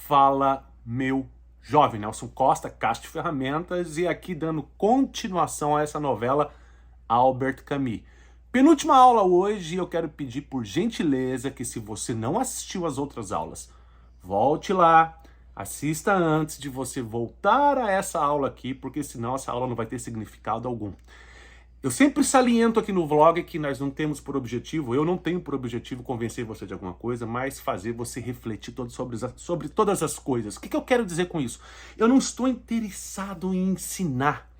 Fala, meu jovem, Nelson Costa, Caixa de Ferramentas, e aqui dando continuação a essa novela Albert Camus. Penúltima aula hoje, eu quero pedir por gentileza que, se você não assistiu às outras aulas, volte lá, assista antes de você voltar a essa aula aqui, porque senão essa aula não vai ter significado algum. Eu sempre saliento aqui no vlog que nós não temos por objetivo, eu não tenho por objetivo convencer você de alguma coisa, mas fazer você refletir sobre todas as coisas. O que eu quero dizer com isso? Eu não estou interessado em ensinar,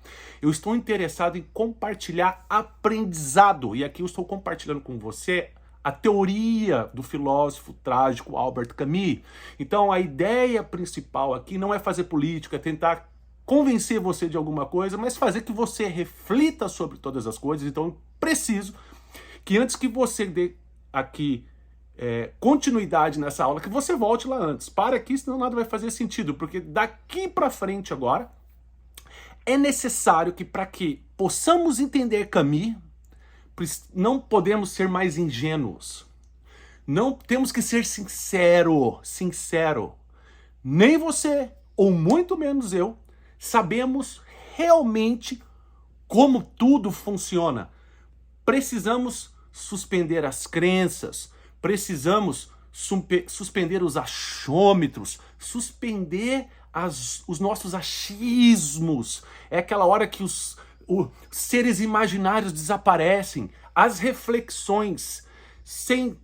eu estou interessado em compartilhar aprendizado. E aqui eu estou compartilhando com você a teoria do filósofo trágico Albert Camus. Então a ideia principal aqui não é fazer política, é tentar convencer você de alguma coisa, mas fazer que você reflita sobre todas as coisas. Então eu preciso que, antes que você dê aqui continuidade nessa aula, que você volte lá antes. Para aqui, senão nada vai fazer sentido, porque daqui para frente agora é necessário que, para que possamos entender Camus, não podemos ser mais ingênuos. Não temos que ser sincero. Nem você, ou muito menos eu, sabemos realmente como tudo funciona. Precisamos suspender as crenças, precisamos suspender os achômetros, suspender os nossos achismos. É aquela hora que os seres imaginários desaparecem, as reflexões sem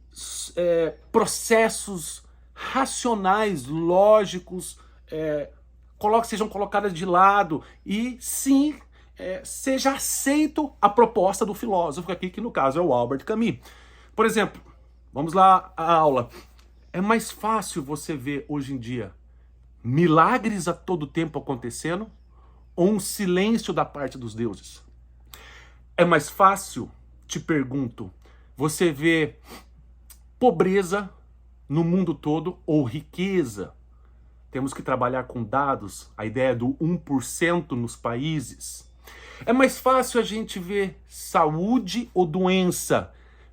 processos racionais, lógicos, sejam colocadas de lado, e sim, seja aceito a proposta do filósofo aqui, que no caso é o Albert Camus. Por exemplo, vamos lá à aula. É mais fácil você ver hoje em dia milagres a todo tempo acontecendo, ou um silêncio da parte dos deuses? É mais fácil, te pergunto, você ver pobreza no mundo todo, ou riqueza? Temos que trabalhar com dados, a ideia do 1% nos países. É mais fácil a gente ver saúde ou doença?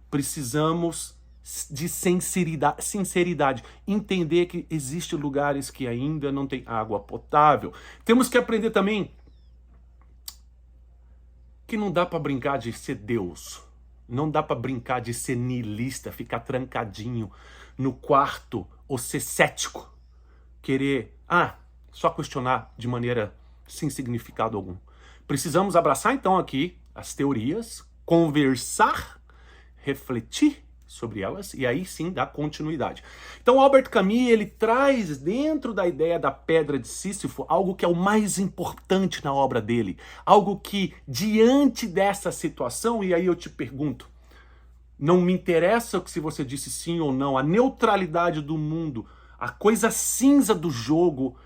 Precisamos de sinceridade, entender que existem lugares que ainda não tem água potável. Temos que aprender também que não dá para brincar de ser Deus, não dá para brincar de ser niilista, ficar trancadinho no quarto ou ser cético. Querer, só questionar de maneira sem significado algum. Precisamos abraçar então aqui as teorias, conversar, refletir sobre elas e aí sim dar continuidade. Então Albert Camus, ele traz dentro da ideia da pedra de Sísifo algo que é o mais importante na obra dele. Algo que, diante dessa situação, e aí eu te pergunto, não me interessa se você disse sim ou não, a neutralidade do mundo, a coisa cinza do jogo,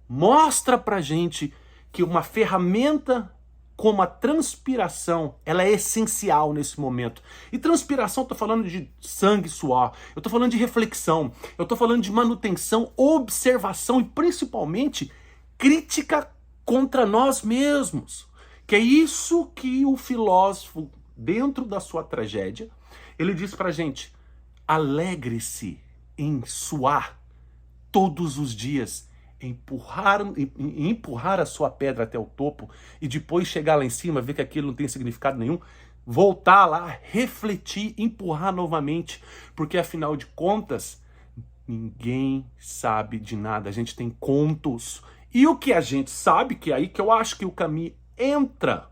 mostra pra gente que uma ferramenta como a transpiração, ela é essencial nesse momento. E transpiração, eu tô falando de sangue e suor, eu tô falando de reflexão, eu tô falando de manutenção, observação e principalmente crítica contra nós mesmos. Que é isso que o filósofo, dentro da sua tragédia, ele diz pra gente: alegre-se em suar todos os dias, empurrar a sua pedra até o topo e depois chegar lá em cima, ver que aquilo não tem significado nenhum, voltar lá, refletir, empurrar novamente, porque afinal de contas, ninguém sabe de nada, a gente tem contos. E o que a gente sabe, que é aí que eu acho que o Camus entra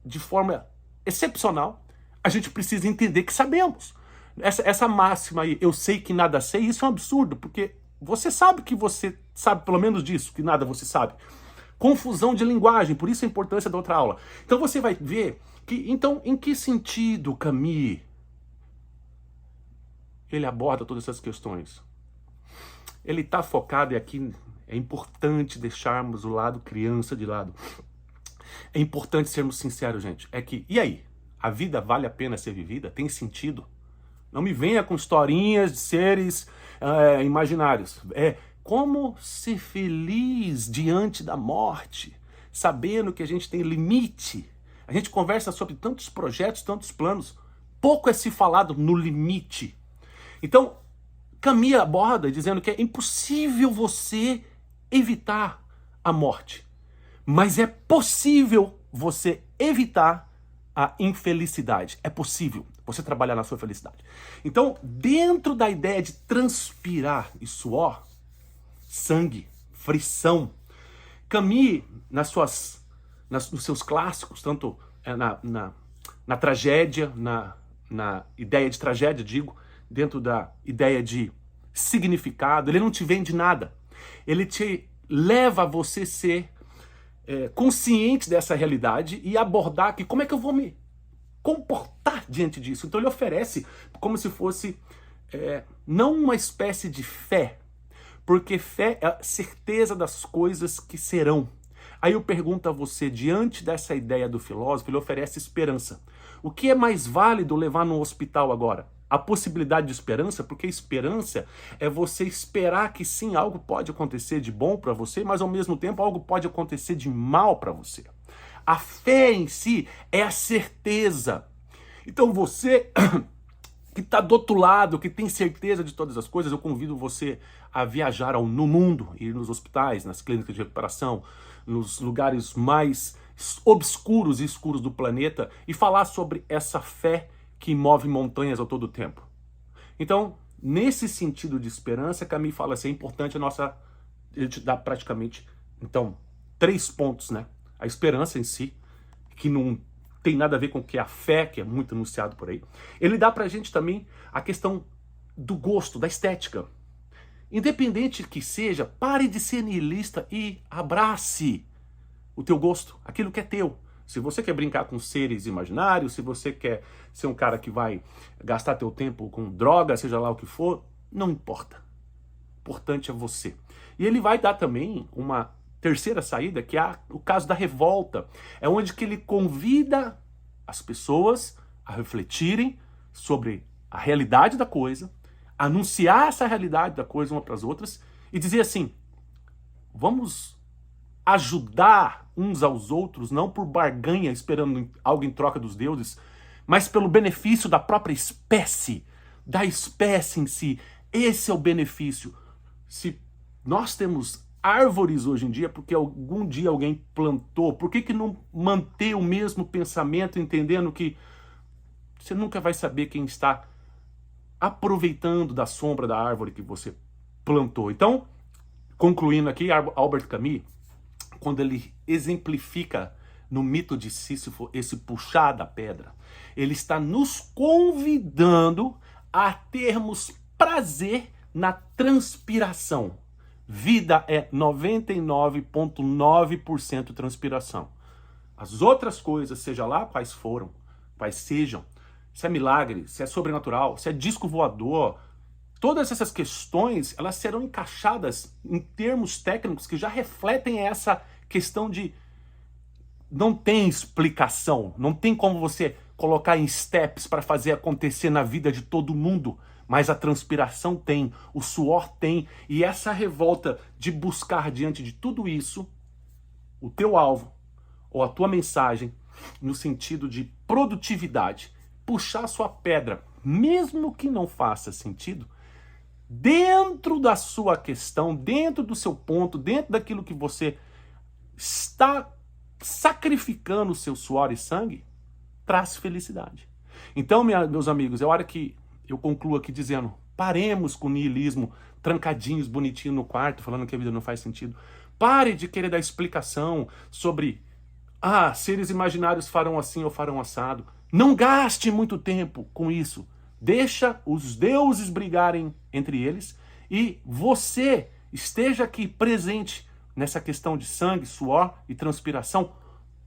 de forma excepcional, a gente precisa entender que sabemos. Essa máxima aí, eu sei que nada sei, isso é um absurdo, porque você sabe que você sabe pelo menos disso, que nada você sabe. Confusão de linguagem, por isso a importância da outra aula. Então você vai ver que, então, em que sentido Camus ele aborda todas essas questões? Ele está focado, e aqui é importante deixarmos o lado criança de lado. É importante sermos sinceros, gente. É que, e aí? A vida vale a pena ser vivida? Tem sentido? Não me venha com historinhas de seres imaginários. Como ser feliz diante da morte, sabendo que a gente tem limite. A gente conversa sobre tantos projetos, tantos planos. Pouco é se falado no limite. Então, Camus aborda dizendo que é impossível você evitar a morte, mas é possível você evitar a infelicidade. É possível você trabalhar na sua felicidade. Então, dentro da ideia de transpirar e suor, sangue, frição, Camus, nos seus clássicos, tanto na tragédia, na ideia de tragédia, digo, dentro da ideia de significado, ele não te vende nada. Ele te leva a você ser consciente dessa realidade e abordar que como é que eu vou me comportar diante disso. Então ele oferece como se fosse não uma espécie de fé, porque fé é a certeza das coisas que serão. Aí eu pergunto a você, diante dessa ideia do filósofo, ele oferece esperança. O que é mais válido levar no hospital agora? A possibilidade de esperança, porque esperança é você esperar que sim, algo pode acontecer de bom para você, mas ao mesmo tempo algo pode acontecer de mal para você. A fé em si é a certeza. Então você que está do outro lado, que tem certeza de todas as coisas, eu convido você a viajar no mundo, ir nos hospitais, nas clínicas de recuperação, nos lugares mais obscuros e escuros do planeta e falar sobre essa fé que move montanhas a todo tempo. Então, nesse sentido de esperança, Camus fala assim, é importante ele te dá praticamente, então, 3 pontos, né? A esperança em si, que não tem nada a ver com o que é a fé, que é muito anunciado por aí. Ele dá pra gente também a questão do gosto, da estética. Independente que seja, pare de ser niilista e abrace o teu gosto, aquilo que é teu. Se você quer brincar com seres imaginários, se você quer ser um cara que vai gastar teu tempo com droga, seja lá o que for, não importa. O importante é você. E ele vai dar também uma terceira saída, que é o caso da revolta. É onde que ele convida as pessoas a refletirem sobre a realidade da coisa, anunciar essa realidade da coisa uma para as outras e dizer assim, vamos ajudar uns aos outros, não por barganha, esperando algo em troca dos deuses, mas pelo benefício da própria espécie, da espécie em si. Esse é o benefício. Se nós temos árvores hoje em dia, porque algum dia alguém plantou, por que não manter o mesmo pensamento, entendendo que você nunca vai saber quem está aproveitando da sombra da árvore que você plantou. Então, concluindo aqui, Albert Camus, quando ele exemplifica no mito de Sísifo esse puxar da pedra, ele está nos convidando a termos prazer na transpiração. Vida é 99,9% transpiração. As outras coisas, seja lá quais foram, quais sejam, se é milagre, se é sobrenatural, se é disco voador, todas essas questões, elas serão encaixadas em termos técnicos que já refletem essa questão de não tem explicação, não tem como você colocar em steps para fazer acontecer na vida de todo mundo, mas a transpiração tem, o suor tem, e essa revolta de buscar diante de tudo isso o teu alvo ou a tua mensagem no sentido de produtividade, puxar a sua pedra, mesmo que não faça sentido, dentro da sua questão, dentro do seu ponto, dentro daquilo que você está sacrificando o seu suor e sangue, traz felicidade. Então, meus amigos, é hora que eu concluo aqui dizendo, paremos com o niilismo, trancadinhos, bonitinho no quarto, falando que a vida não faz sentido. Pare de querer dar explicação sobre, seres imaginários farão assim ou farão assado. Não gaste muito tempo com isso. Deixa os deuses brigarem entre eles e você esteja aqui presente nessa questão de sangue, suor e transpiração,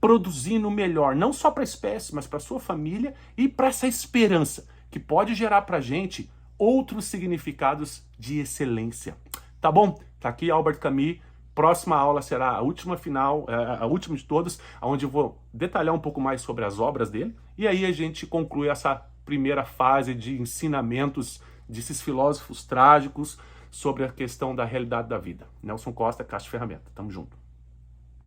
produzindo o melhor, não só para a espécie, mas para a sua família e para essa esperança que pode gerar para a gente outros significados de excelência. Tá bom? Tá aqui Albert Camus. Próxima aula será a última a última de todas, onde eu vou detalhar um pouco mais sobre as obras dele, e aí a gente conclui essa primeira fase de ensinamentos desses filósofos trágicos sobre a questão da realidade da vida. Nelson Costa, Caixa de Ferramenta. Tamo junto.